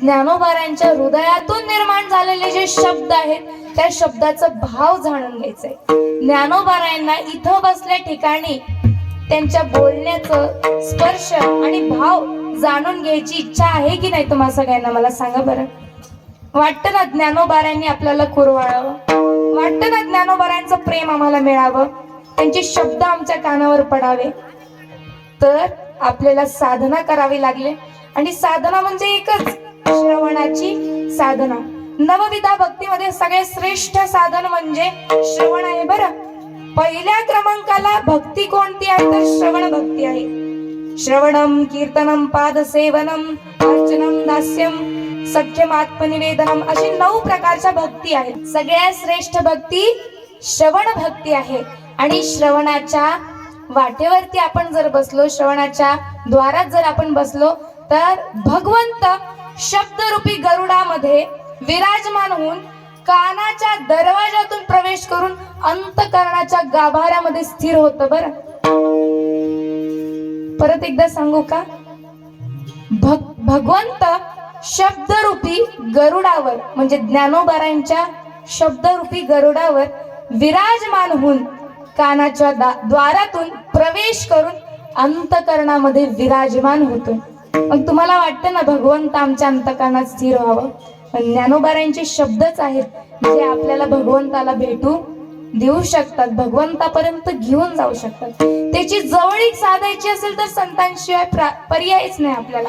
ज्ञानोबारांच्या हृदयातून निर्माण झालेले जे शब्द आहेत त्या शब्दाचा भाव जाणून घ्यायचंय. ज्ञानोबारांना इथं बसल्या ठिकाणी त्यांच्या बोलण्याचं स्पर्श आणि भाव जाणून घ्यायची इच्छा आहे की नाही तुम्हा सगळ्यांना? मला सांगा बरं. वाटतं ना ज्ञानोबारांनी आपल्याला कुरवाळावं? वाटतं ना ज्ञानोबारांचं प्रेम आम्हाला मिळावं, त्यांचे शब्द आमच्या कानावर पडावे? तर आपल्याला साधना करावी लागली. आणि साधना म्हणजे एकच, श्रवणाची साधना. नवविधा भक्तीमध्ये सगळे श्रेष्ठ साधन म्हणजे श्रवण आहे बरं. पहिल्या क्रमांकाला भक्ती कोणती आहे तर श्रवण भक्ती आहे. श्रवणम, कीर्तनम, पादसेवनम, अर्चनम, दास्यम, सख्यम, आत्मनिवेदनम अशी 9 प्रकारच्या भक्ती आहेत. सगळ्यात श्रेष्ठ भक्ती श्रवण भक्ती आहे. आणि श्रवणाच्या वाटेवरती आपण जर बसलो, श्रवणाच्या द्वारात जर आपण बसलो तर भगवंत शब्दरूपी गरुडामध्ये विराजमान होऊन कानाच्या दरवाजातून प्रवेश करून अंतकरणाच्या गाभाऱ्यामध्ये स्थिर होतं बरं. परत एकदा सांगू का? भगवंत शब्दरूपी गरुडावर म्हणजे ज्ञानोबारांच्या शब्दरूपी गरुडावर विराजमान होऊन कानाच्या द्वारातून प्रवेश करून अंतकरणामध्ये विराजमान होतो. मग तुम्हाला वाटतं ना भगवंत आमच्या अंतकरणात स्थिर व्हावं? ज्ञानोबारांचे शब्दच आहेत जे आपल्याला भगवंताला भेटू देऊ शकतात, भगवंतापर्यंत घेऊन जाऊ शकतात. त्याची जवळीक साधायची असेल तर संतांशिवाय पर्यायच नाही आपल्याला.